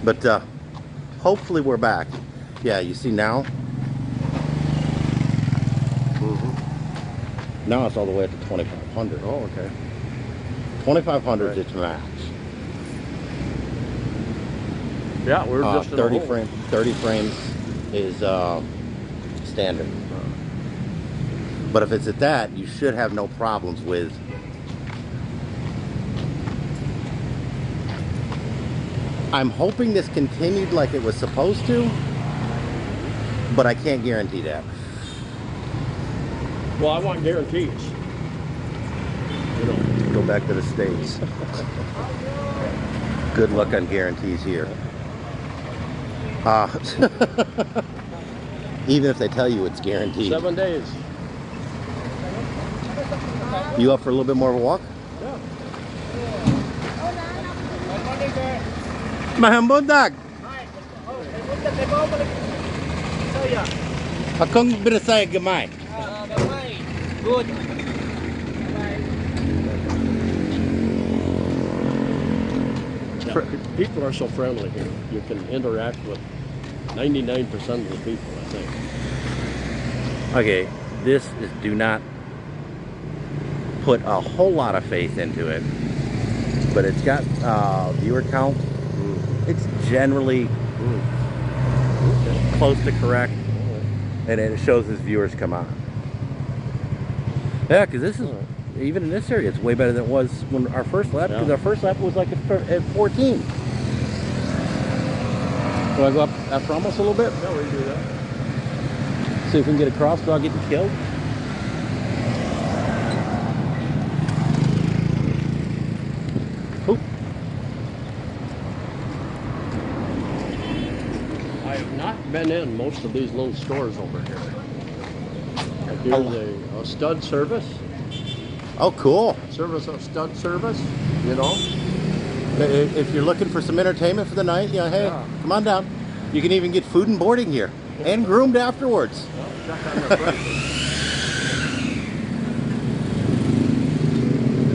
But hopefully we're back. Yeah, you see now? Now it's all the way up to 2,500. Oh, okay. 2,500 right. is its max. Yeah, we're just 30 frames. 30 frames is standard. But if it's at that, you should have no problems with. I'm hoping this continued like it was supposed to, but I can't guarantee that. Well, I want guarantees. You know. Go back to the States. Good luck on guarantees here. Even if they tell you it's guaranteed. 7 days. You up for a little bit more of a walk? Yeah. Mahambundag! Akong binasaya gamay. Good. Yeah, people are so friendly here. You can interact with 99% of the people, I think. Okay, this is, do not put a whole lot of faith into it, but it's got viewer count. It's generally close to correct, and it shows as viewers come on. Yeah, because this is, even in this area, it's way better than it was when our first lap, because our first lap was like at 14. Do I go up after Ramos a little bit? Yeah, we do that. See if we can get across without getting killed. Oop. I have not been in most of these little stores over here. Like here's a stud service. Oh, cool. Service of stud service, you know. If you're looking for some entertainment for the night, hey, come on down. You can even get food and boarding here, and groomed afterwards. Well, check on their prices.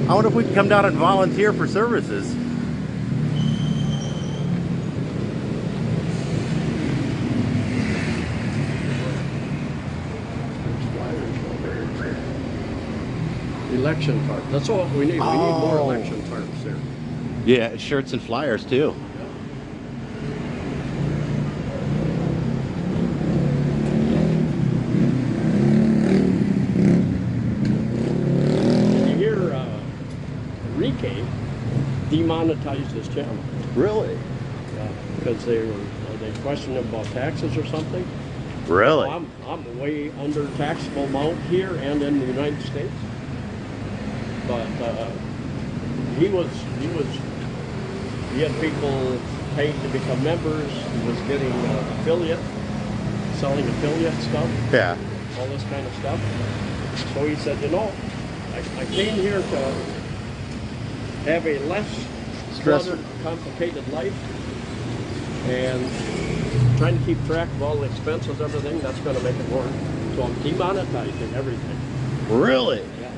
I wonder if we can come down and volunteer for services. Election card. That's all we need. We need more election cards there. Yeah, shirts and flyers too. You hear Rike demonetized his channel. Really? Yeah, because they questioned him about taxes or something. Really? Well, I'm way under taxable amount here and in the United States. But he had people paid to become members. He was getting selling affiliate stuff. Yeah. All this kind of stuff. So he said, I came here to have a less stressful, complicated life, and trying to keep track of all the expenses, everything. That's going to make it work. So I'm demonetizing everything. Really? Yeah.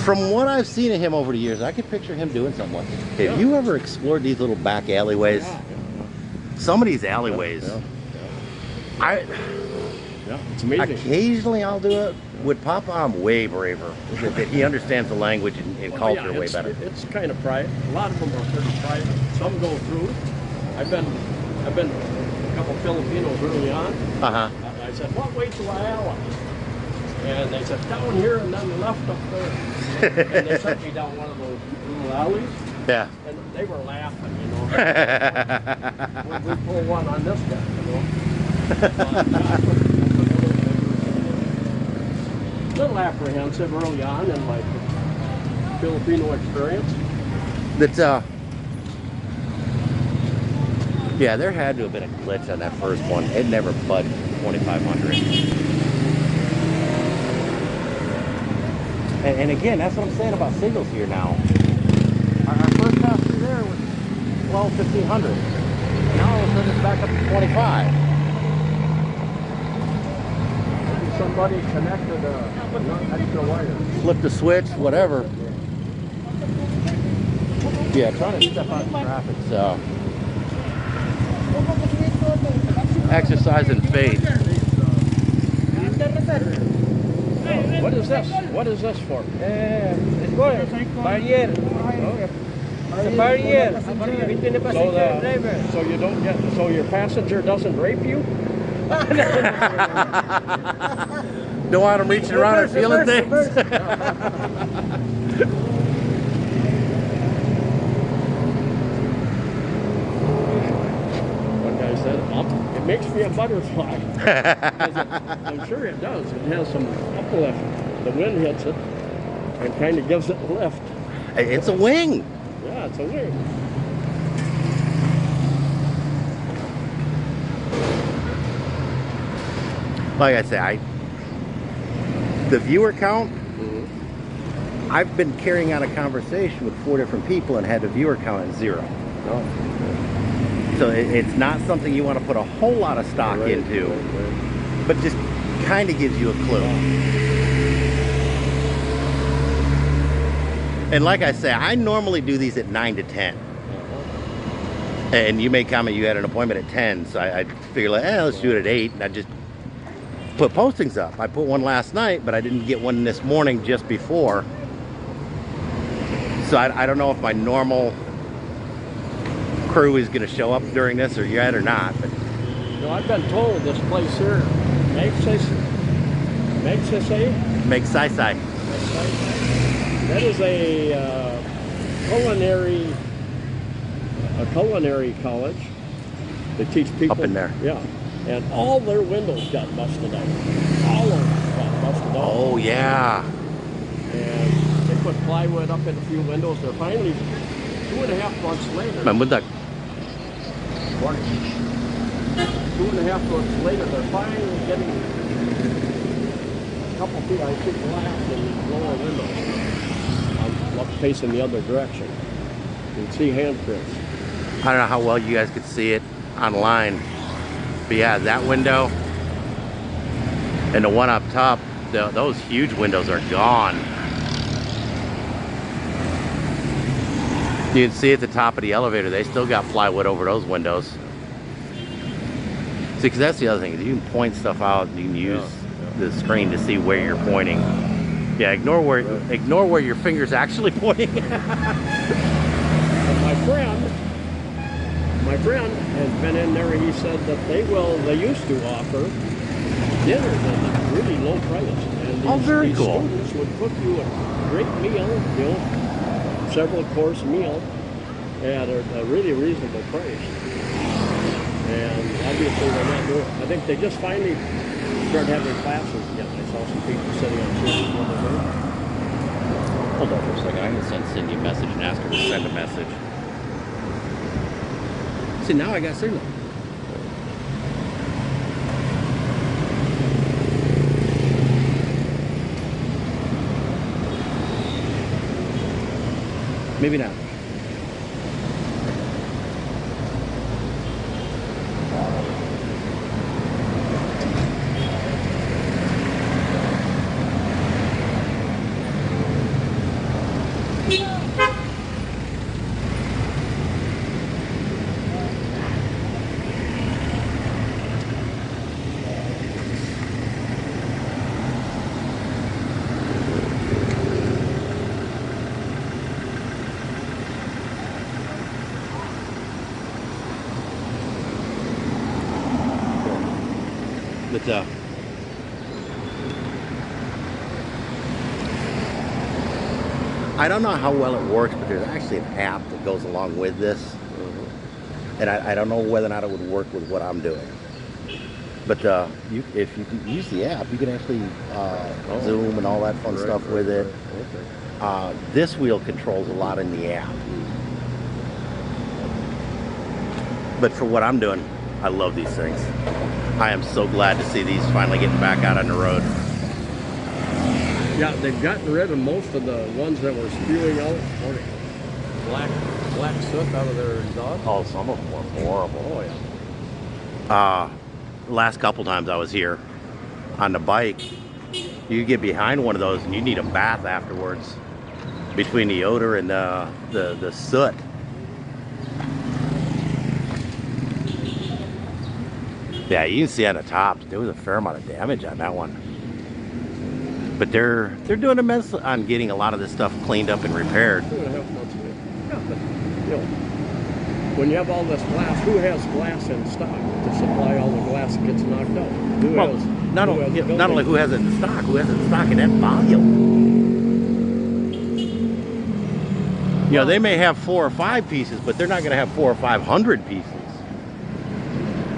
From what I've seen of him over the years, I could picture him doing something like this. Have you ever explored these little back alleyways? Yeah. Some of these alleyways. It's amazing. Occasionally I'll do it. With Papa, I'm way braver. That he understands the language and culture way better. It's kind of private. A lot of them are pretty private. Some go through. I've been a couple Filipinos early on. I said, what way to Ayala? And they said, down here and then left up there. And they sent me down one of those little alleys. Yeah. And they were laughing, we pull one on this guy, A little apprehensive early on in my Filipino experience. Yeah, there had to have been a glitch on that first one. It never budged 2,500. And again, that's what I'm saying about signals here now. Our first pass through there was 1,500. Now all of a sudden it's back up to 25. Maybe somebody connected an extra wire. Flip the switch, whatever. Yeah, trying to step out of traffic. So, exercise and faith. What is this? What is this for? It's good. Barrier. Okay. It's a barrier between the passenger and driver. So you don't get, so your passenger doesn't rape you? Don't want them reaching around and feeling things. One guy said, it makes me a butterfly. I'm sure it does. It has some uplift. The wind hits it and kind of gives it a lift. It's a wing. Yeah, it's a wing. Like I say, the viewer count, I've been carrying on a conversation with 4 different people and had the viewer count at 0. Oh. So it's not something you want to put a whole lot of stock into, but just kind of gives you a clue. And like I say, I normally do these at 9 to 10. And you may comment you had an appointment at 10, so I figure like, let's do it at 8, and I just put postings up. I put one last night, but I didn't get one this morning just before. So I don't know if my normal crew is going to show up during this or yet or not. But No, I've been told this place here makes Sai. that is a culinary college. They teach people Up in there. Yeah, and all their windows got busted out. All of them got busted out. Oh yeah. And they put plywood up in a few windows. They're finally 2.5 months later. Man, with that, 2.5 months later, they're finally getting a couple feet, I think, glass in the lower windows. I'm facing the other direction. You can see handprints. I don't know how well you guys could see it online, but yeah, that window and the one up top, those huge windows are gone. You can see at the top of the elevator, they still got plywood over those windows. See, because that's the other thing, is you can point stuff out, you can use the screen to see where you're pointing. Yeah, ignore where your finger's actually pointing. And my friend has been in there, and he said that they used to offer dinners at really low price. And these cool. students would cook you a great meal, several course meal at a really reasonable price. And obviously they're not doing it. I think they just finally started having classes again. I saw some people sitting on chairs the other day. Hold on for a second. I'm going to send Cindy a message and ask her to send a message. See, now I got signal. Maybe not. But I don't know how well it works, but there's actually an app that goes along with this. And I don't know whether or not it would work with what I'm doing. But if you can use the app, you can actually Zoom and all that fun stuff with it. Okay. This wheel controls a lot in the app. But for what I'm doing, I love these things. I am so glad to see these finally getting back out on the road. Yeah, they've gotten rid of most of the ones that were spewing out black soot out of their exhaust. Oh, some of them were horrible. Oh yeah. Last couple times I was here on the bike, you get behind one of those and you need a bath afterwards. between the odor and the soot. Yeah, you can see on the top there was a fair amount of damage on that one. But they're doing immense on getting a lot of this stuff cleaned up and repaired. 2.5 months ago. Yeah, but you know, when you have all this glass, who has glass in stock to supply all the glass that gets knocked out? Not only who has it in stock, who has it in stock in that volume. You know, they may have 4 or 5 pieces, but they're not going to have 400 or 500 pieces.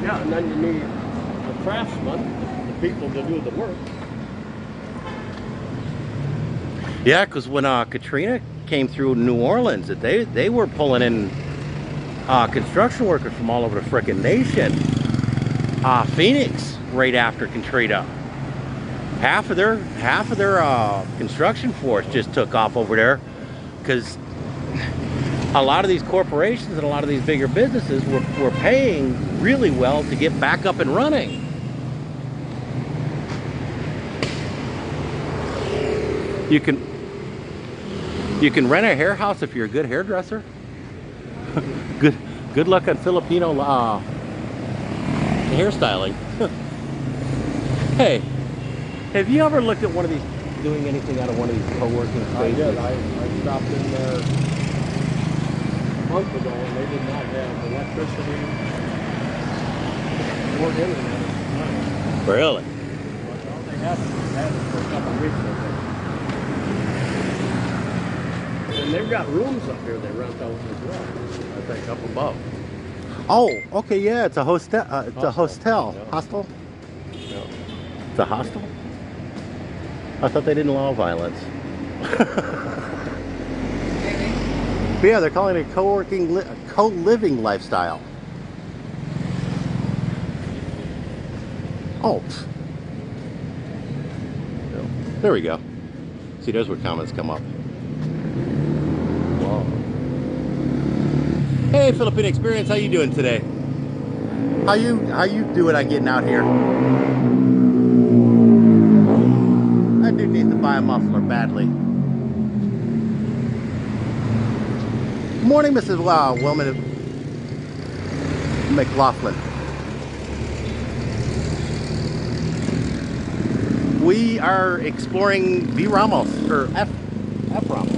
Yeah, and then you need the craftsmen, the people to do the work. Yeah, because when Katrina came through New Orleans, they were pulling in construction workers from all over the frickin' nation. Phoenix, right after Katrina, half of their construction force just took off over there because a lot of these corporations and a lot of these bigger businesses were paying really well to get back up and running. You can rent a hair house if you're a good hairdresser. Good luck on Filipino hairstyling. Hey, have you ever looked at one of these, doing anything out of one of these co-working spaces? I did. I stopped in there a month ago and they did not have electricity or internet at the time. Really? Well, they had it for a couple of weeks, I think. And they've got rooms up here they rent out as well, I think, up above. Oh, okay, yeah, it's a hostel. It's a hostel. Yeah. Hostel? Yeah. It's a hostel? I thought they didn't allow violence. But yeah, they're calling it a co-working, co-living lifestyle. Oh. There we go. See, there's where comments come up. Wow. Hey, Filipino Experience, how you doing today? How you doing on getting out here? I do need to buy a muffler badly. Good morning, Mrs. Wilman McLaughlin. We are exploring V Ramos, or F Ramos.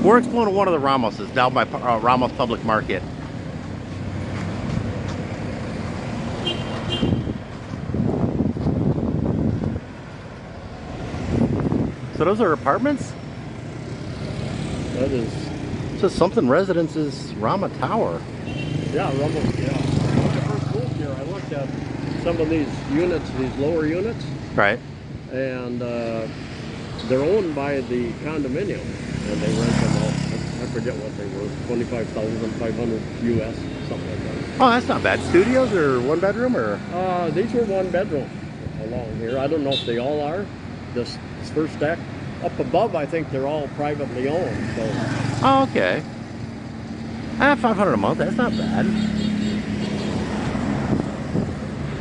We're exploring one of the Ramoses down by Ramos Public Market. So those are apartments? That is. So something residences Rama Tower. Yeah, Ramos, yeah. When I first moved here, I looked at some of these units, these lower units. Right. And they're owned by the condominium. And they rent them out. I forget what they were, 25,500 US, something like that. Oh, that's not bad. Studios or 1 bedroom or? These were 1 bedroom along here. I don't know if they all are. This first deck. Up above, I think they're all privately owned. So. Oh, okay. $500 a month, that's not bad.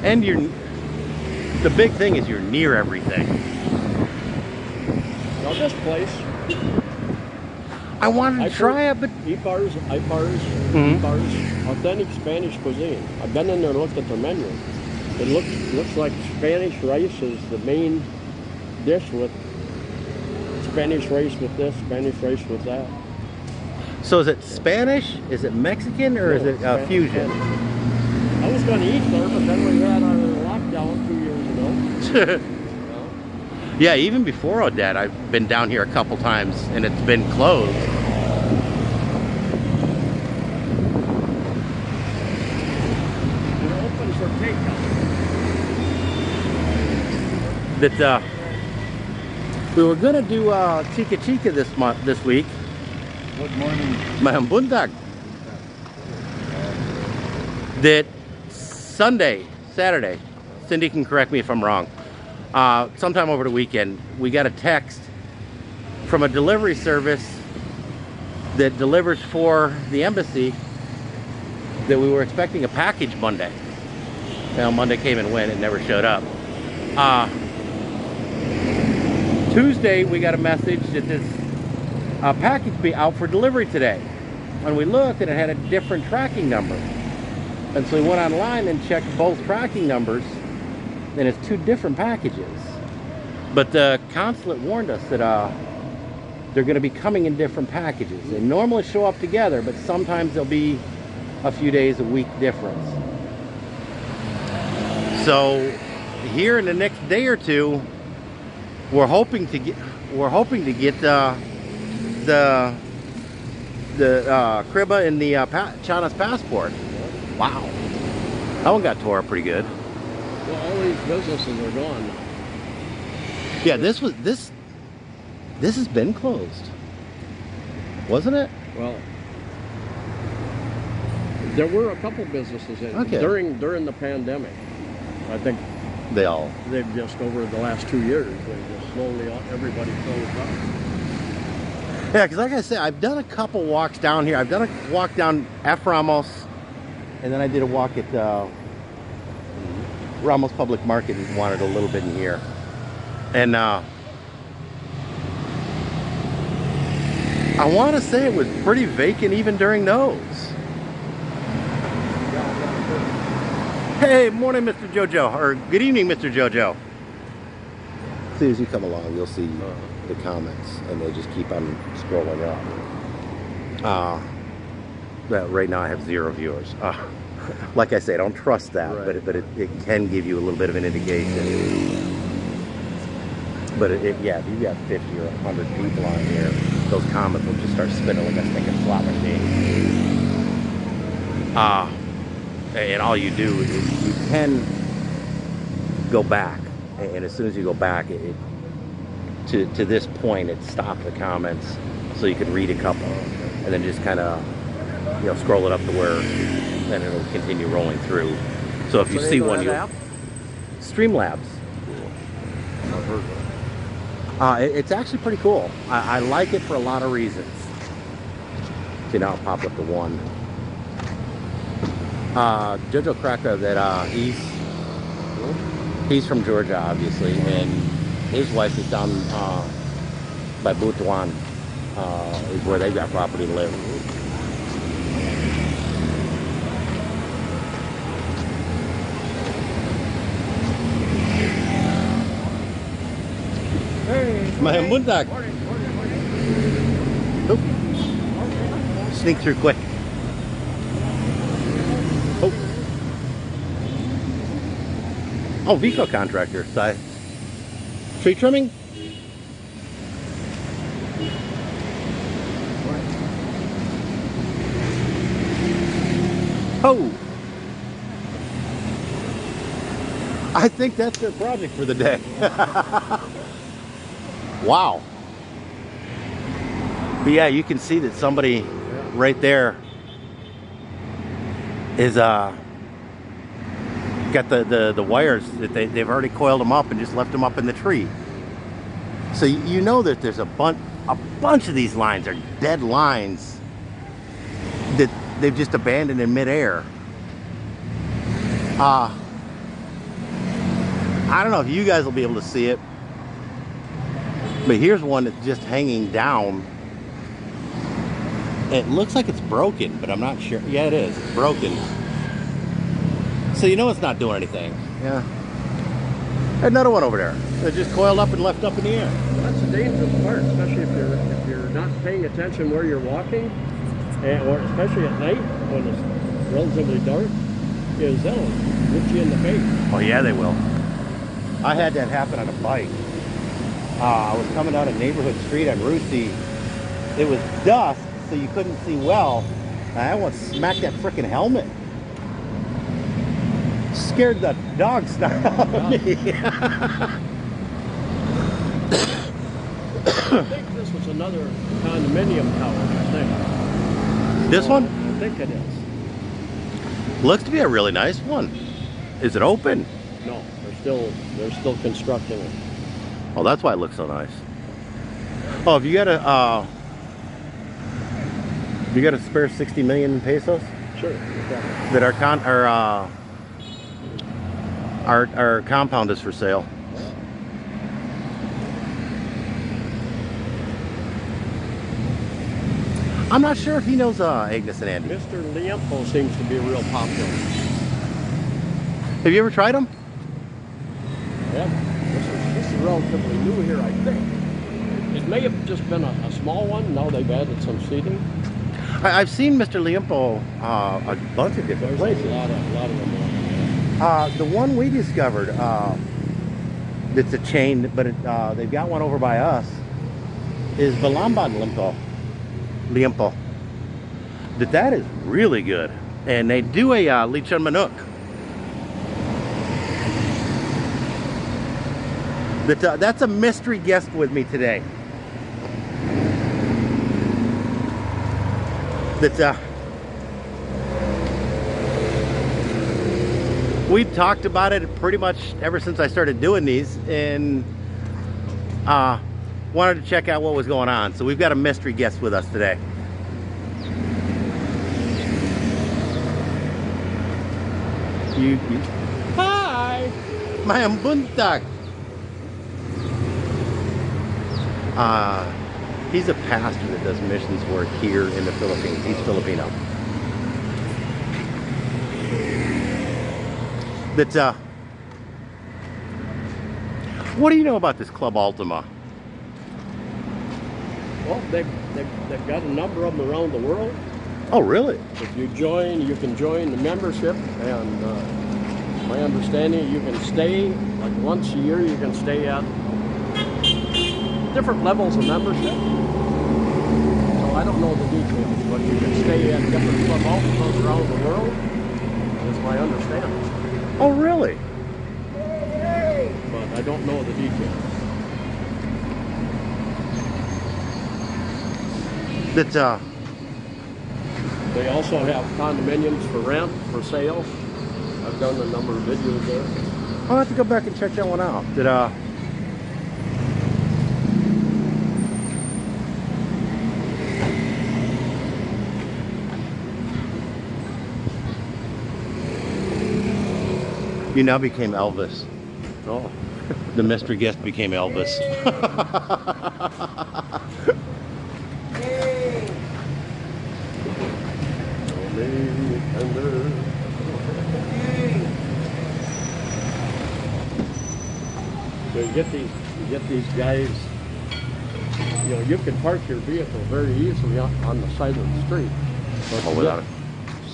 And the big thing is you're near everything. Now this place, I wanted to try it, but Ipars, authentic Spanish cuisine. I've been in there and looked at their menu. It looks like Spanish rice is the main dish, with Spanish rice with this, Spanish rice with that. So is it Spanish? Is it Mexican, or is it fusion? Spanish. I was going to eat there, but then we had our lockdown 2 years ago. Yeah, even before Odette, I've been down here a couple times, and it's been closed. We're open for takeout. That we were gonna do Chica Chica this week. Good morning. Mahambundag. That Saturday, Cindy can correct me if I'm wrong. Sometime over the weekend, we got a text from a delivery service that delivers for the embassy that we were expecting a package Monday. Well, Monday came and went and never showed up. Tuesday, we got a message that this package be out for delivery today. And we looked and it had a different tracking number. And so we went online and checked both tracking numbers, and it's 2 different packages. But the consulate warned us that they're going to be coming in different packages. They normally show up together, but sometimes they'll be a few days, a week difference. So here in the next day or two, we're hoping to get the Kriba and the China's passport. Wow, that one got tore up pretty good. Well, all these businesses are gone now. Yeah, this has been closed, wasn't it? Well, there were a couple businesses in during the pandemic. I think they've just over the last 2 years, they just slowly everybody closed up. Yeah, because like I said, I've done a couple walks down here. I've done a walk down F. Ramos, and then I did a walk at Ramos Public Market and wandered a little bit in here. And I want to say it was pretty vacant even during those. Hey, morning, Mr. Jojo, or good evening, Mr. Jojo. As soon as you come along, you'll see the comments, and they just keep on scrolling up. Right now I have 0 viewers. Like I say, I don't trust that, right. but it can give you a little bit of an indication. But yeah, if you've got 50 or 100 people on here, those comments will just start spinning like a stinking slot machine. And all you do is you can go back, and as soon as you go back, to this point, it stopped the comments, so you can read a couple, and then just kind of scroll it up to where then it'll continue rolling through. So if you see one, you Streamlabs. It's actually pretty cool. I like it for a lot of reasons. See, now I'll pop up the one. Jojo Cracker, that he's from Georgia, obviously, and his wife is down by Butuan, is where they've got property to live. Morning. Oh. Sneak through quick. Oh, Vico contractor. Tree trimming? Oh! I think that's their project for the day. Wow. But yeah, you can see that somebody right there is got the wires that they've already coiled them up and just left them up in the tree. So you know that there's a bunch of these lines are dead lines that they've just abandoned in midair. I don't know if you guys will be able to see it, but here's one that's just hanging down. It looks like it's broken, but I'm not sure. Yeah, it is. It's broken. So you know it's not doing anything. Yeah. Another one over there. They're just coiled up and left up in the air. Well, that's the dangerous part, especially if you're not paying attention where you're walking, or especially at night when it's relatively dark, is they'll hit you in the face. Oh yeah, they will. I had that happen on a bike. I was coming down a neighborhood street on Rusey. It was dusk, so you couldn't see well. I almost smacked that freaking helmet. Scared the dog snot out of me. I think this was another condominium tower, I think. This one? I think it is. Looks to be a really nice one. Is it open? No, they're still constructing it. Oh, that's why it looks so nice. Oh, have you got a spare 60 million pesos? Sure. That our compound is for sale. I'm not sure if he knows Agnes and Andy. Mr. Liempo seems to be real popular. Have you ever tried them? Yeah, this is relatively new here, I think. It may have just been a small one. Now they've added some seating. I've seen Mr. Liempo a bunch of different places. A lot of them. The one we discovered, it's a chain, but they've got one over by us, is Balamban Liempo. That is really good. And they do a lechon manok. That's a mystery guest with me today. We've talked about it pretty much ever since I started doing these, and wanted to check out what was going on. So we've got a mystery guest with us today. Hi! Mayang buntag. He's a pastor that does missions work here in the Philippines. He's Filipino. What do you know about this Club Ultima? Well, they've got a number of them around the world. Oh, really? If you join, you can join the membership, and my understanding, you can stay, like once a year, you can stay at different levels of membership. So I don't know the details, but you can stay at different Club Ultimas around the world, is my understanding. Oh, really? But I don't know the details. They also have condominiums for rent, for sale. I've done a number of videos there. I'll have to go back and check that one out. You now became Elvis. Oh. The mystery guest became Elvis. So you get these guys, you know, you can park your vehicle very easily on the side of the street. But Oh, without it.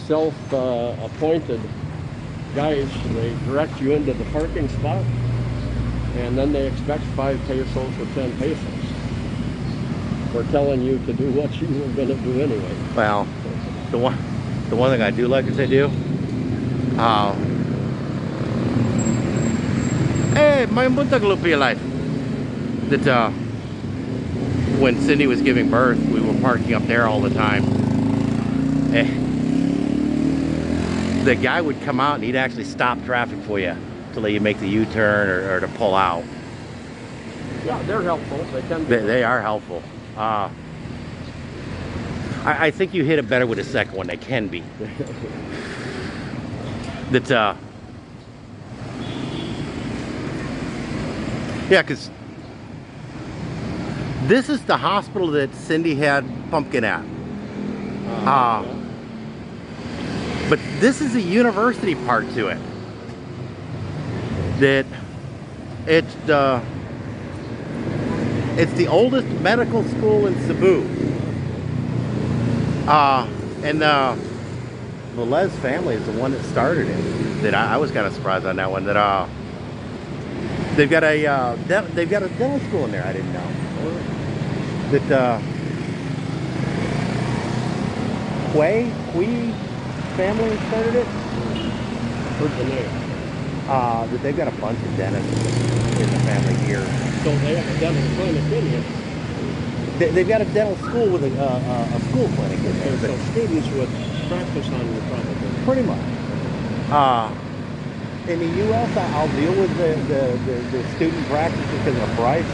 Self-appointed guys, they direct you into the parking spot, and then they expect 5 pesos or 10 pesos for telling you to do what you were going to do anyway. Well, the one thing I do like is they do. Hey, may buntag lupi life. That when Cindy was giving birth, we were parking up there all the time. The guy would come out and he'd actually stop traffic for you to let you make the U-turn or to pull out. Yeah, they're helpful. They can be. They are helpful. I think you hit it better with the second one. They can be. Yeah, because this is the hospital that Cindy had Pumpkin at. Yeah. But this is a university part to it. It's the oldest medical school in Cebu. And the Les family is the one that started it. That I was kind of surprised on that one. That they've got a dental school in there. I didn't know. That Kui family started it. Heard the name. That they've got a bunch of dentists in the family here. So they have a dental clinic in here. They've got a dental school with a school clinic in there. So students would practice on you probably. Pretty much. In the U.S., I'll deal with the student practice because of the price.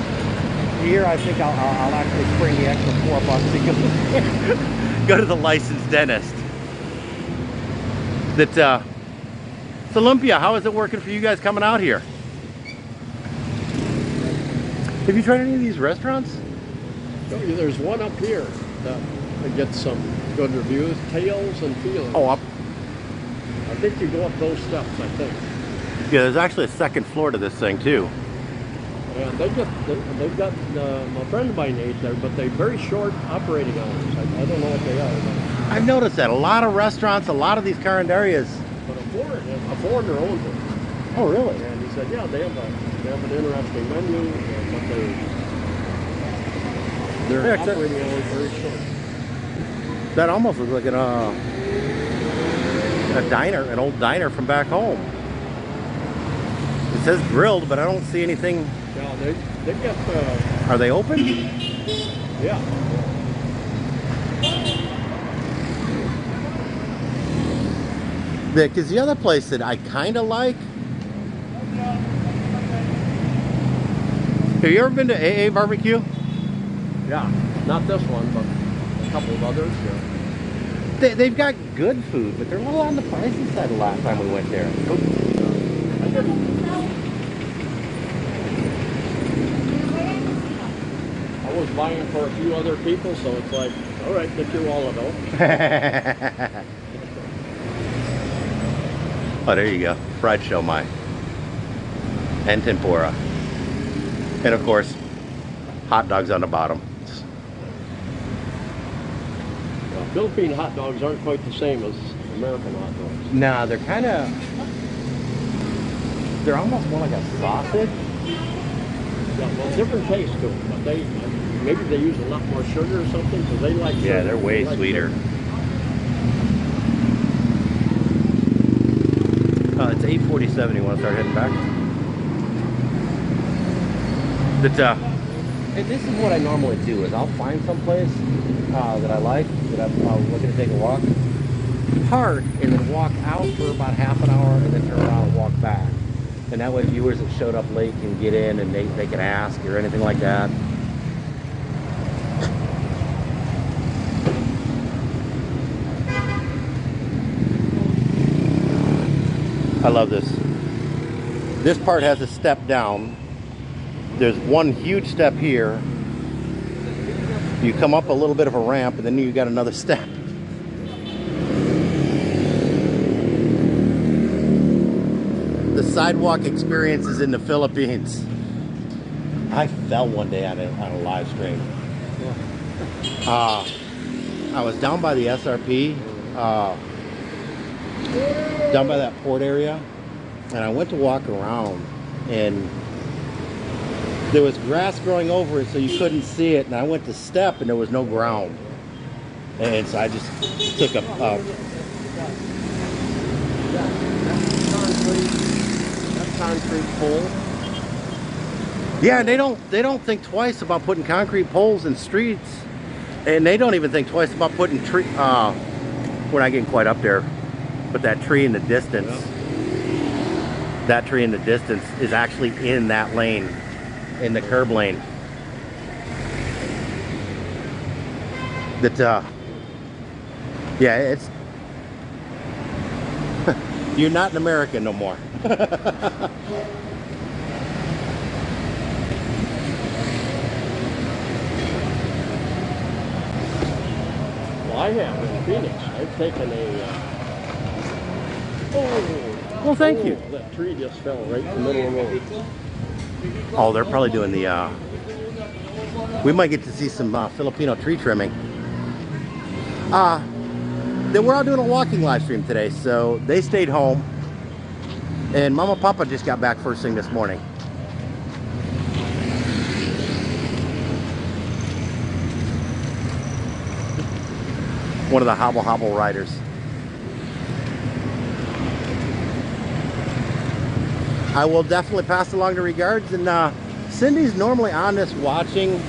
Here, I think I'll actually spring the extra $4 to go to the licensed dentist. So Olympia, how is it working for you guys coming out here? Have you tried any of these restaurants? There's one up here. it gets some good reviews. Tales and Feelings. Oh, up. I think you go up those steps, I think. Yeah, there's actually a second floor to this thing too. And they've got my friend of mine age there, but they're very short operating hours. I don't know what they are. But I've noticed that a lot of restaurants, a lot of these current areas. But a foreigner owns it. Oh, really? And he said, yeah, they have an interesting menu, but their Yeah, operating hours very short. That almost looks like a diner, an old diner from back home. It says grilled, but I don't see anything. Yeah, they get. Are they open? Yeah. Because the other place that I kind of like. Have you ever been to AA Barbecue? Yeah, not this one, but a couple of others. Yeah. They've got good food, but they're a little on the pricey side the last time we went there. I was buying for a few other people, so it's like, all right, get your wallet out. Oh, there you go. Fried shomai. And tempura. And of course, hot dogs on the bottom. Well, Philippine hot dogs aren't quite the same as American hot dogs. Nah, they're kind of... They're almost more like a sausage. Yeah, well, different taste to them, but maybe they use a lot more sugar or something, because they like sugar. Yeah, they're way like sweeter. It's 8:47. You want to start heading back? This is what I normally do. Is I'll find some place that I like, that I'm looking to take a walk, park, and then walk out for about half an hour, and then turn around and walk back. And that way, viewers that showed up late can get in, and they can ask or anything like that. I love this. This part has a step down. There's one huge step here. You come up a little bit of a ramp, and then you got another step. The sidewalk experiences in the Philippines. I fell one day on a live stream. I was down by the SRP. Down by that port area, and I went to walk around, and there was grass growing over it, so you couldn't see it, and I went to step, and there was no ground, and so I just took a concrete pole. Yeah, they don't think twice about putting concrete poles in streets, and they don't even think twice about putting we're not getting quite up there. But that tree in the distance, that tree in the distance is actually in that lane, in the curb lane. That, yeah, it's, you're not in America no more. Well, I have in Phoenix. I've taken a... Well, thank you. That tree just fell right in the middle of the road. Oh, they're probably doing the, we might get to see some Filipino tree trimming. We're all doing a walking live stream today, so they stayed home. And Mama Papa just got back first thing this morning. One of the hobble riders. I will definitely pass along the regards, and Cindy's normally on this watching,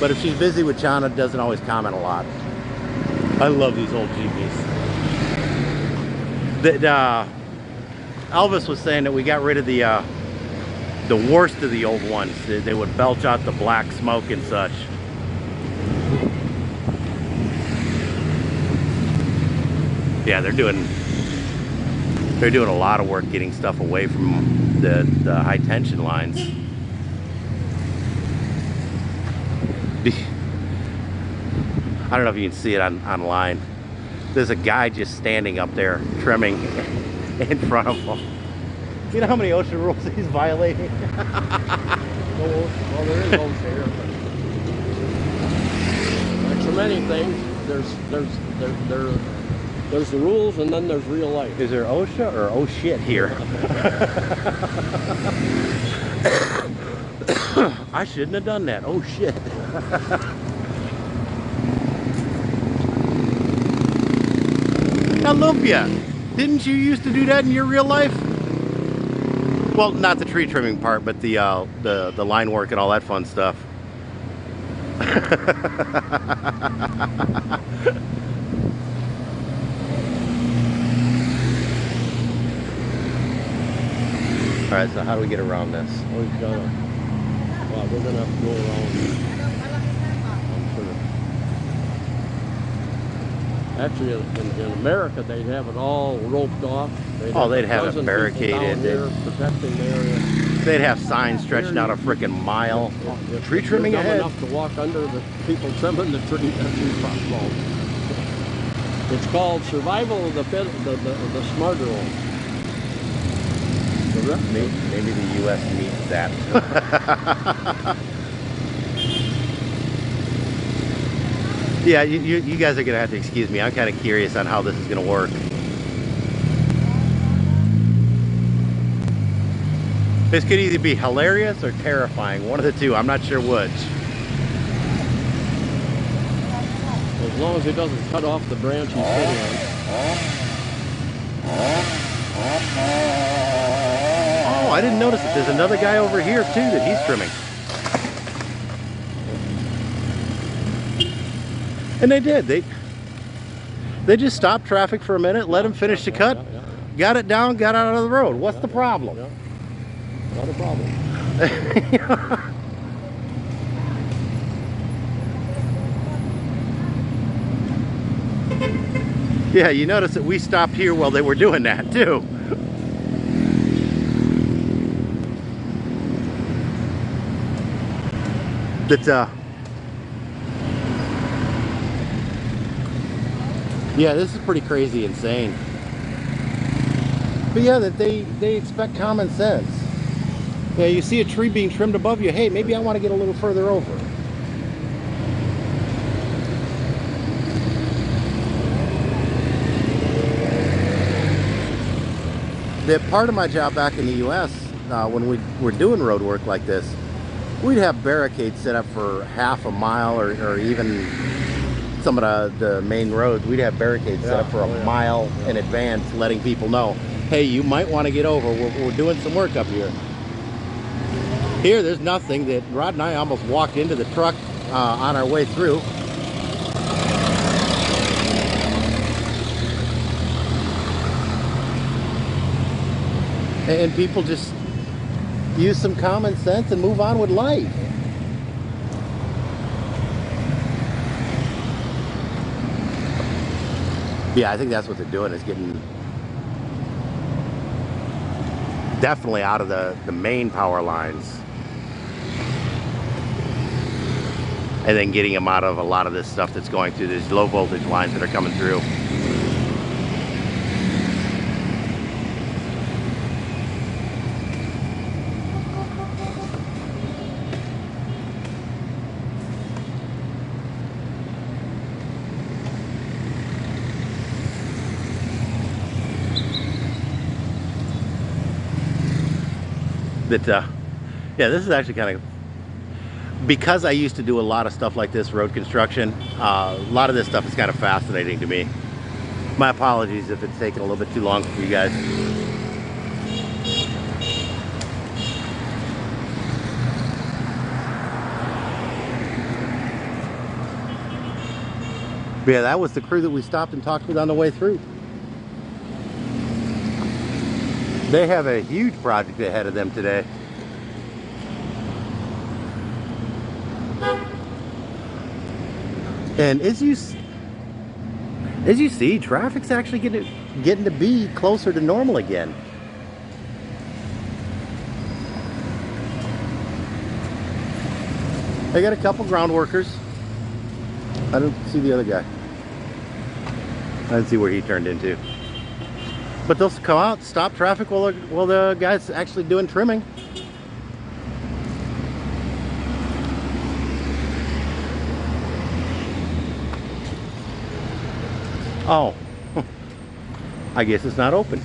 but if she's busy with Chana, doesn't always comment a lot. I love these old Jeepies. Elvis was saying that we got rid of the worst of the old ones. They would belch out the black smoke and such. Yeah, they're doing a lot of work getting stuff away from the high tension lines. I don't know if you can see it online. There's a guy just standing up there trimming in front of him. You know how many ocean rules he's violating? Well, there is OSHA here. Like so many things, there's the rules, and then there's real life. Is there OSHA or oh shit here? I shouldn't have done that. Oh shit. Olympia, didn't you used to do that in your real life? Well, not the tree trimming part, but the line work and all that fun stuff. All right, so how do we get around this? We're gonna have to go around. Actually, in America, they'd have it all roped off. They'd have it barricaded. Protecting the area. They'd have signs stretching out a freaking mile. Tree trimming you're dumb ahead. enough to walk under the people trimming the tree. That's your problem. It's called survival of the smarter ones. Maybe the U.S. needs that. Yeah, you guys are gonna have to excuse me. I'm kind of curious on how this is gonna work. This could either be hilarious or terrifying. One of the two. I'm not sure which. As long as it doesn't cut off the branch he's sitting on. Oh, I didn't notice it. There's another guy over here too that he's trimming. And they did. They just stopped traffic for a minute, let him finish the cut, got it down, got out of the road. What's the problem? Not a problem. Yeah, you notice that we stopped here while they were doing that too. Yeah, this is pretty crazy insane. But yeah, that they expect common sense. Yeah, you see a tree being trimmed above you, hey, maybe I want to get a little further over. The part of my job back in the U.S., when we were doing road work like this, we'd have barricades set up for half a mile or even some of the main roads. We'd have barricades set up for a mile in advance, letting people know, hey, you might want to get over. We're doing some work up here. Here, there's nothing. That Rod and I almost walked into the truck on our way through. And people just use some common sense and move on with life. Yeah, I think that's what they're doing, is getting definitely out of the main power lines. And then getting them out of a lot of this stuff that's going through these low voltage lines that are coming through. Yeah, this is actually kind of, because I used to do a lot of stuff like this, road construction, a lot of this stuff is kind of fascinating to me. My apologies if it's taken a little bit too long for you guys. But yeah, that was the crew that we stopped and talked with on the way through. They have a huge project ahead of them today. And as you see, traffic's actually getting to be closer to normal again. They got a couple ground workers I don't see the other guy. I didn't see where he turned into. But they'll come out, stop traffic while the guy's actually doing trimming. Oh, I guess it's not open.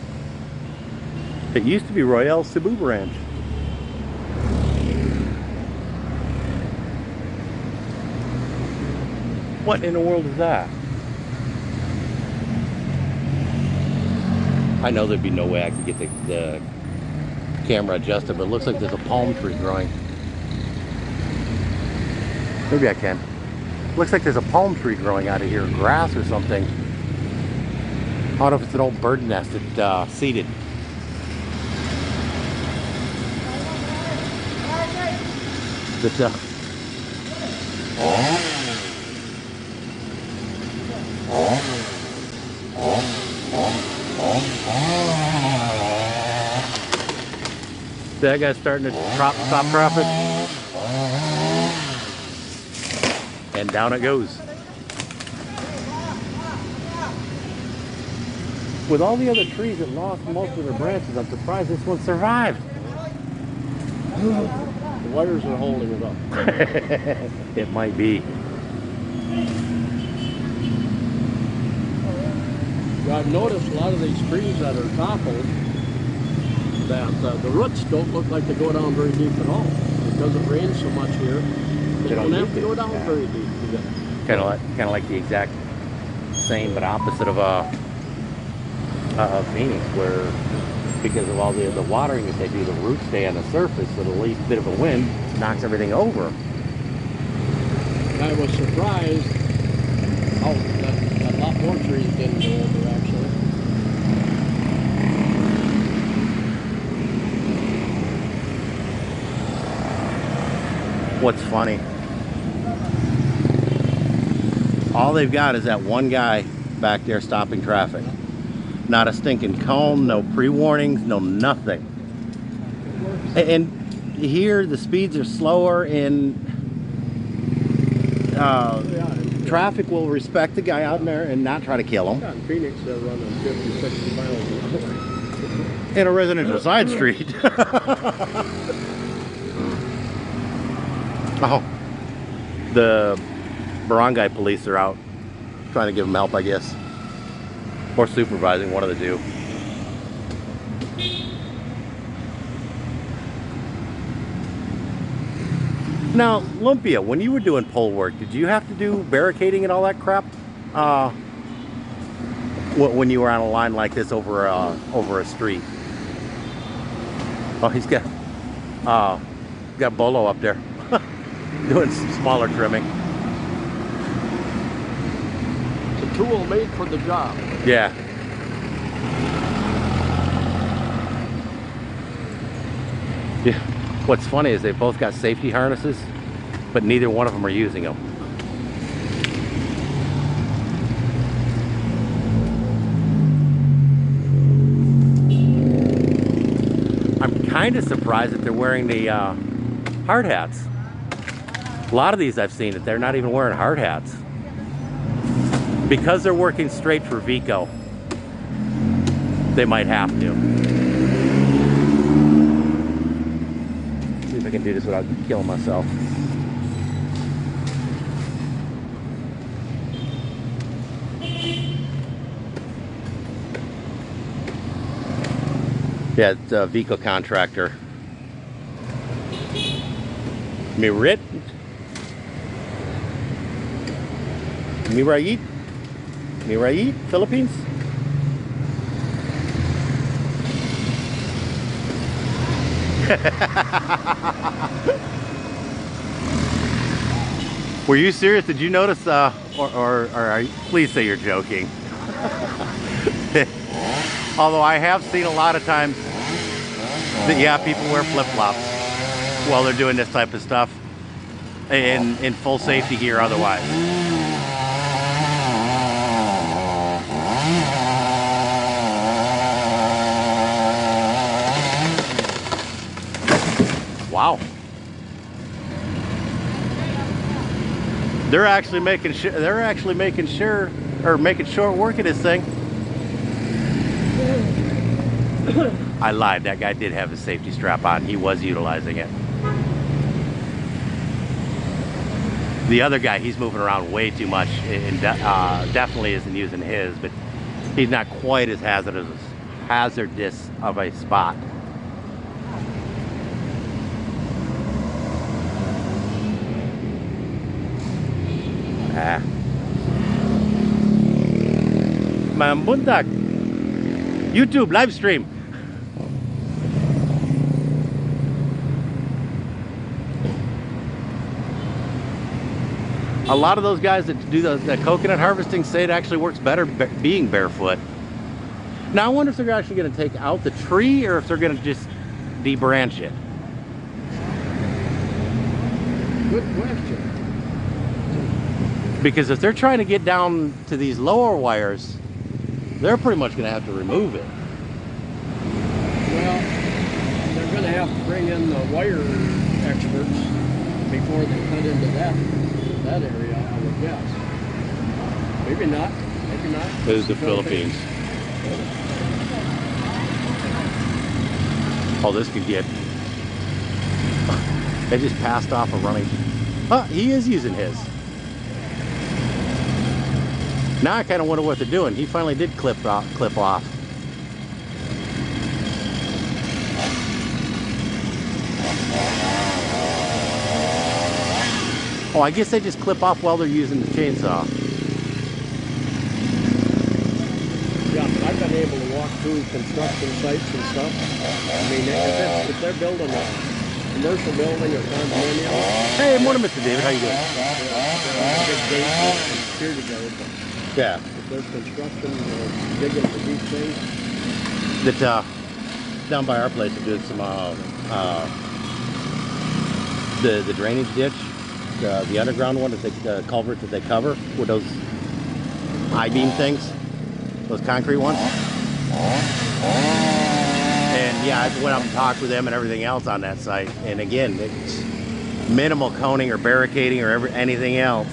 It used to be Royale Cebu Ranch. What in the world is that? I know there'd be no way I could get the camera adjusted, but it looks like there's a palm tree growing. Maybe I can. Looks like there's a palm tree growing out of here, grass or something. I don't know if it's an old bird nest that's seeded. But, that guy's starting to stop traffic. And down it goes. With all the other trees that lost most of their branches, I'm surprised this one survived. The wires are holding it up. It might be. I've noticed a lot of these trees that are toppled, that the roots don't look like they go down very deep at all. Because it rains so much here, they don't have to go down very deep. Kind of like the exact same but opposite of Phoenix, where because of all the watering that they do, the roots stay on the surface, so the least bit of a wind knocks everything over. And I was surprised how that a lot more trees didn't go over actually. What's funny, all they've got is that one guy back there stopping traffic. Not a stinking cone, no pre-warnings, no nothing. And here the speeds are slower, and traffic will respect the guy out there and not try to kill him. Yeah, in Phoenix they're running 50, 60 miles an hour. In a residential side street. Oh, the barangay police are out trying to give him help, I guess. Or supervising, one of the two. Now, Lumpia, when you were doing pole work, did you have to do barricading and all that crap? When you were on a line like this over a street? Oh, he's got Bolo up there doing some smaller trimming. It's a tool made for the job. Yeah. Yeah. What's funny is they both got safety harnesses, but neither one of them are using them. I'm kind of surprised that they're wearing the hard hats. A lot of these I've seen that they're not even wearing hard hats. Because they're working straight for Vico, they might have to. See if I can do this without killing myself. Yeah, it's a Vico contractor. Mirit? Mirait? Mirait, Philippines? Were you serious? Did you notice, or please say you're joking. Although I have seen a lot of times that, yeah, people wear flip-flops while they're doing this type of stuff in full safety gear otherwise. Wow. They're actually making sure. They're actually making sure, or making short work of this thing. I lied. That guy did have his safety strap on. He was utilizing it. The other guy, he's moving around way too much, and definitely isn't using his. But he's not quite as hazardous of a spot. Mambundak YouTube live stream. A lot of those guys that do the coconut harvesting say it actually works better being barefoot. Now I wonder if they're actually going to take out the tree or if they're going to just debranch it. Good question. Because if they're trying to get down to these lower wires, they're pretty much going to have to remove it. Well, they're going to have to bring in the wire experts before they cut into that area, I would guess. Maybe not. Maybe not. This is the Philippines. Oh, this could get... They just passed off a running... Huh, he is using his. Now I kind of wonder what they're doing. He finally did clip off. Oh, I guess they just clip off while they're using the chainsaw. Yeah, but I've been able to walk through construction sites and stuff. I mean, if they're building a commercial building or condominium. Hey, morning, Mr. David. How you doing? Big gates and security guards. Yeah. If there's construction, digging for deep things. That down by our place, they're doing some the drainage ditch. The underground one, the culvert that they cover with those I-beam things, those concrete ones. And yeah, I went up and talked with them and everything else on that site. And again, it's minimal coning or barricading or anything else.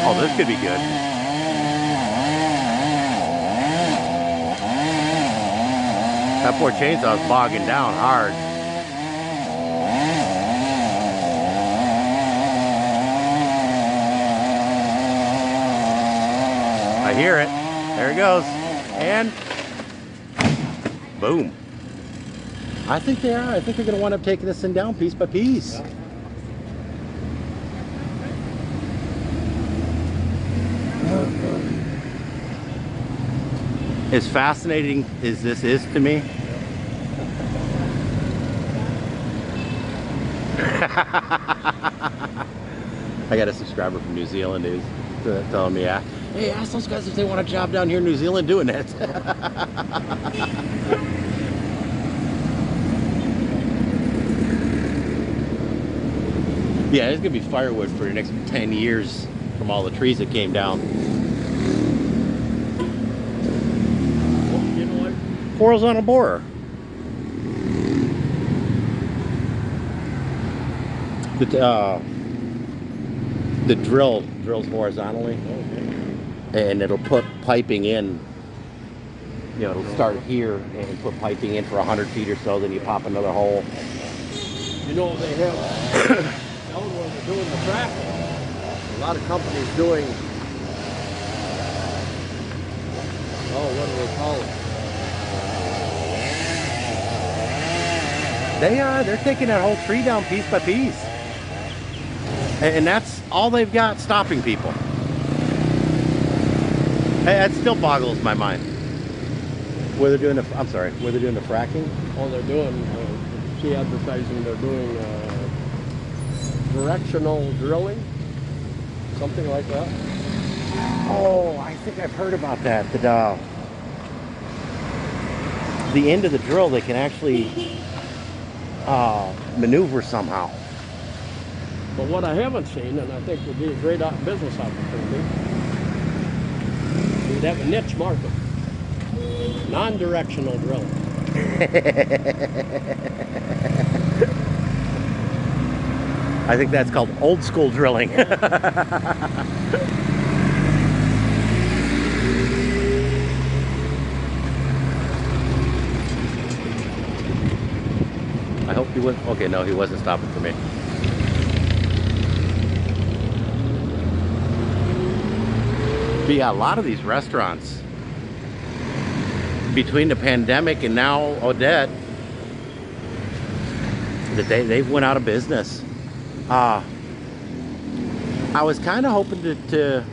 Oh, this could be good. That poor chainsaw's bogging down hard. I hear it. There it goes. And boom. I think they are. I think they're going to wind up taking this thing down piece by piece. Yeah. As fascinating as this is to me, I got a subscriber from New Zealand who's telling me, hey, ask those guys if they want a job down here in New Zealand doing that. Yeah, there's going to be firewood for the next 10 years from all the trees that came down. Horizontal borer. The drill drills horizontally, and it'll put piping in. You know, it'll start here and put piping in for 100 feet or so. Then you pop another hole. You know, they have, now when they're doing the traffic, a lot of companies doing, what do they call it? They're taking that whole tree down piece by piece. And that's all they've got stopping people. That still boggles my mind. Where they're doing the, I'm sorry, where they're doing the fracking? Oh, they're doing, see advertising, they're doing directional drilling, something like that. Oh, I think I've heard about that. The end of the drill, they can actually maneuver somehow. But what I haven't seen, and I think would be a great business opportunity, we'd have a niche market. Non-directional drilling. I think that's called old school drilling. I hope he wasn't. Okay, no, he wasn't stopping for me. But yeah, a lot of these restaurants, between the pandemic and now Odette, that they've went out of business. I was kind of hoping to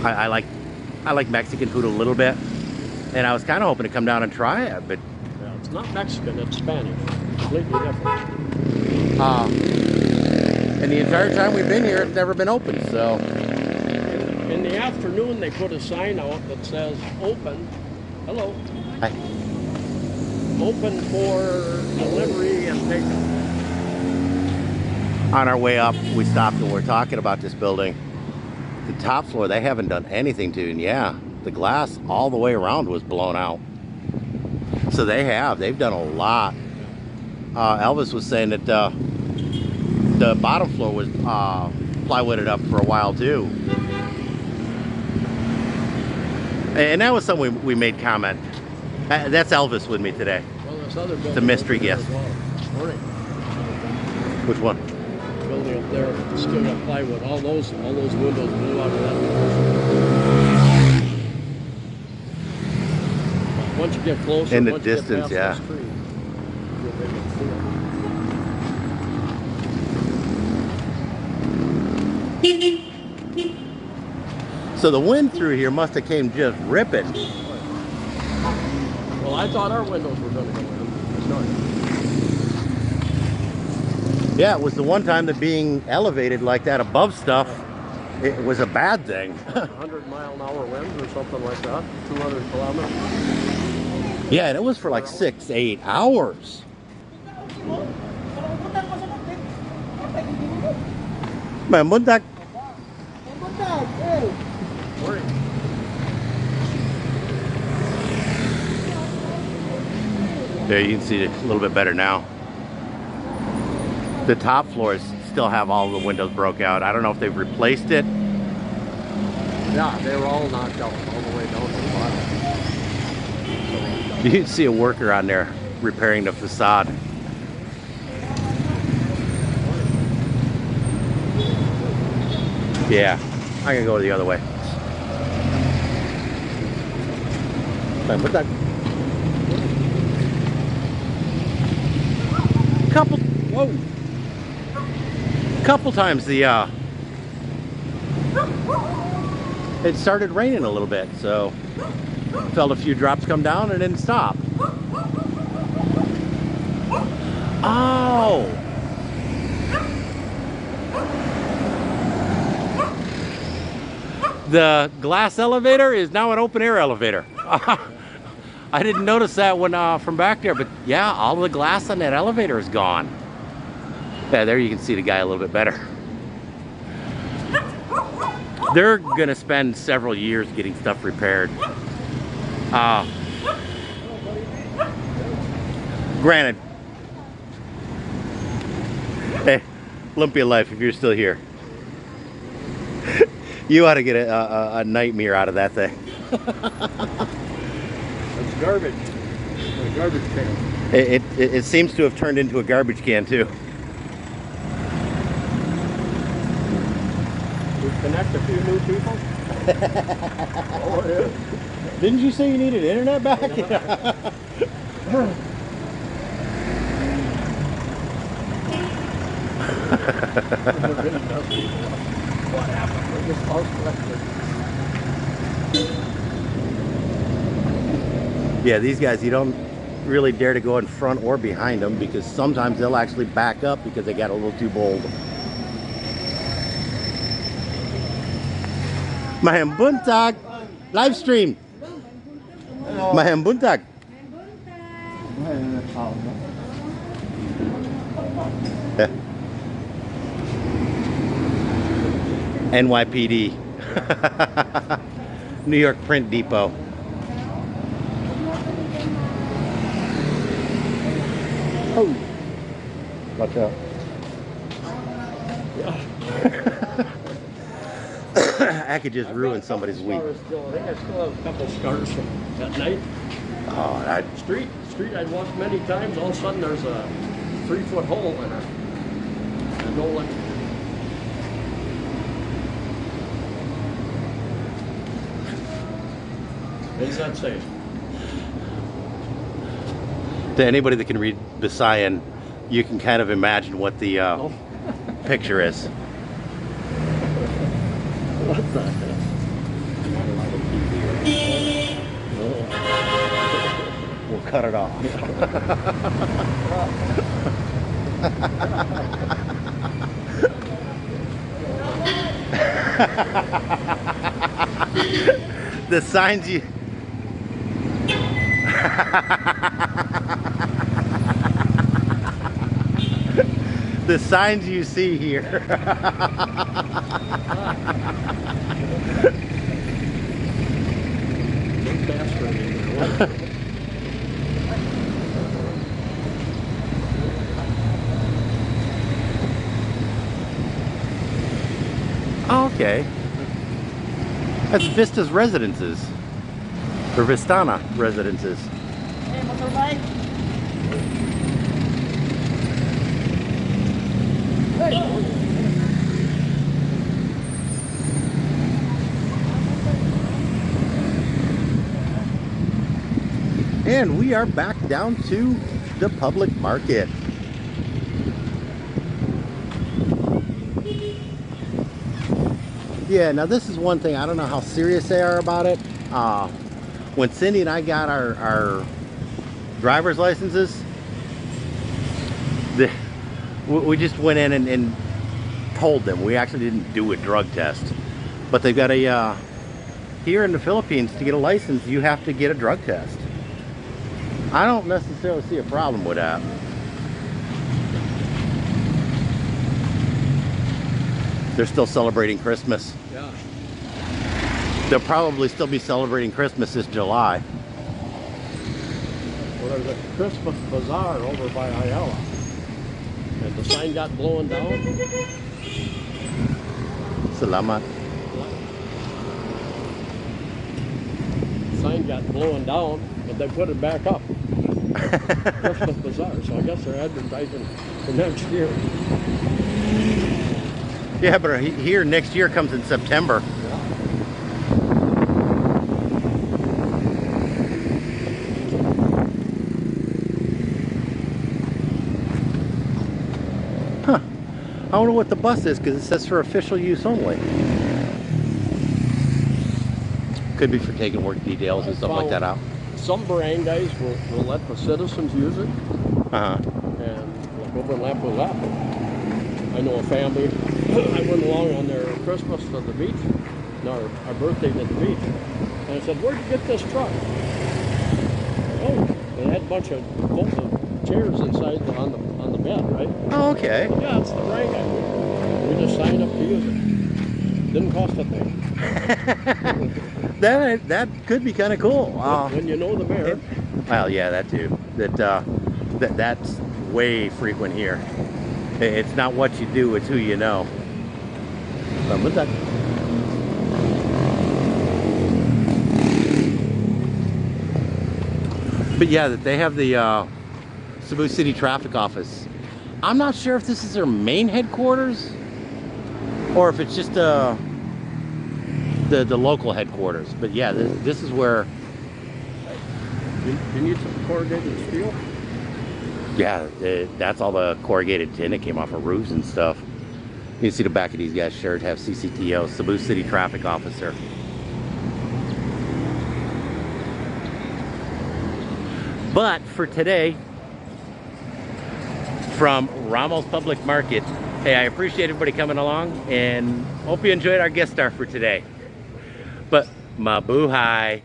I like Mexican food a little bit, and I was kind of hoping to come down and try it, but Yeah, it's not Mexican, it's Spanish. Completely different. and the entire time we've been here, it's never been open. So In the afternoon, they put a sign out that says open. Hello. Hi. Open for delivery and pickup. On our way up, we stopped and we're talking about this building. The top floor, they haven't done anything to, and yeah, the glass all the way around was blown out. So they've done a lot. Elvis was saying that the bottom floor was plywooded up for a while too. And that was something we made comment. That's Elvis with me today. Well, this other building. It's a mystery over there gift. as well. Morning. Which one? Building up there, still got plywood. All those windows blew out of that. Once you get closer, In the once you get distance, past yeah. the street, you'll be able to see it. So the wind through here must have came just ripping. Well, I thought our windows were going to go in. It's not. Yeah, it was the one time that being elevated like that above stuff, it was a bad thing. 100-mile-an-hour winds or something like that. 200 kilometers. Yeah, and it was for like 6 to 8 hours. Man, buntak. Morning. There, you can see it a little bit better now. The top floors still have all the windows broke out. I don't know if they've replaced it. Yeah, they were all knocked out all the way down to the bottom. You can see a worker on there repairing the facade. Yeah, I'm gonna go the other way. Man, what's that? Couple times it started raining a little bit, so felt a few drops come down and then stop. Oh, the glass elevator is now an open air elevator. I didn't notice that when from back there, but yeah, all the glass on that elevator is gone. Yeah, there you can see the guy a little bit better. They're gonna spend several years getting stuff repaired. Granted, hey, Olympia Life, if you're still here, you ought to get a nightmare out of that thing. It's garbage. It's a garbage can. It seems to have turned into a garbage can too. We connect a few new people. Oh, yeah. Didn't you say you needed internet back? What happened? We just lost electric. Yeah, these guys, you don't really dare to go in front or behind them because sometimes they'll actually back up because they got a little too bold. Mahem buntag, live stream. Mahem buntag. NYPD. New York Print Depot. Oh, watch out. I could just ruin somebody's week. I still have a couple scars from that night. Oh, that Street I'd walked many times. All of a sudden, there's a 3-foot hole in it. And no one. What does that say? to anybody that can read Visayan, you can kind of imagine what the picture is. What the heck? We'll cut it off. The signs you the signs you see here. Oh, okay. That's Vista's Residences. Or Vistana Residences. Hey, motorbike. And we are back down to the public market. Yeah, now this is one thing, I don't know how serious they are about it. When Cindy and I got our driver's licenses, we just went in and told them. We actually didn't do a drug test. But they've got a, here in the Philippines, to get a license, you have to get a drug test. I don't necessarily see a problem with that. They're still celebrating Christmas. Yeah. They'll probably still be celebrating Christmas this July. Well, there's a Christmas bazaar over by Ayala. And the sign got blown down. Salamat. The sign got blown down, but they put it back up. Christmas bazaar. So I guess they're advertising for next year. Yeah, but here next year comes in September. Huh. I wonder what the bus is, because it says for official use only. Could be for taking work details and stuff like that out. Some barangays will let the citizens use it. Uh-huh. And like over in Lapu-Lapu, I know a family, I went along on their Christmas to the beach, no, our birthday at the beach, and I said, where'd you get this truck? Oh, it had a bunch of chairs inside on the bed, right? Oh, okay. Yeah, it's the barangay. We just signed up to use it. Didn't cost a thing. That could be kind of cool. When you know the mayor. Well, yeah, that too. That's way frequent here. It's not what you do, it's who you know. But yeah, that they have the Cebu City Traffic Office. I'm not sure if this is their main headquarters or if it's just the local headquarters. But yeah, this is where. You need some corrugated steel? Yeah, that's all the corrugated tin that came off of roofs and stuff. You can see the back of these guys' shirt have CCTO, Cebu City Traffic Officer. But for today, from Ramos Public Market, hey, I appreciate everybody coming along and hope you enjoyed our guest star for today. But mabuhay!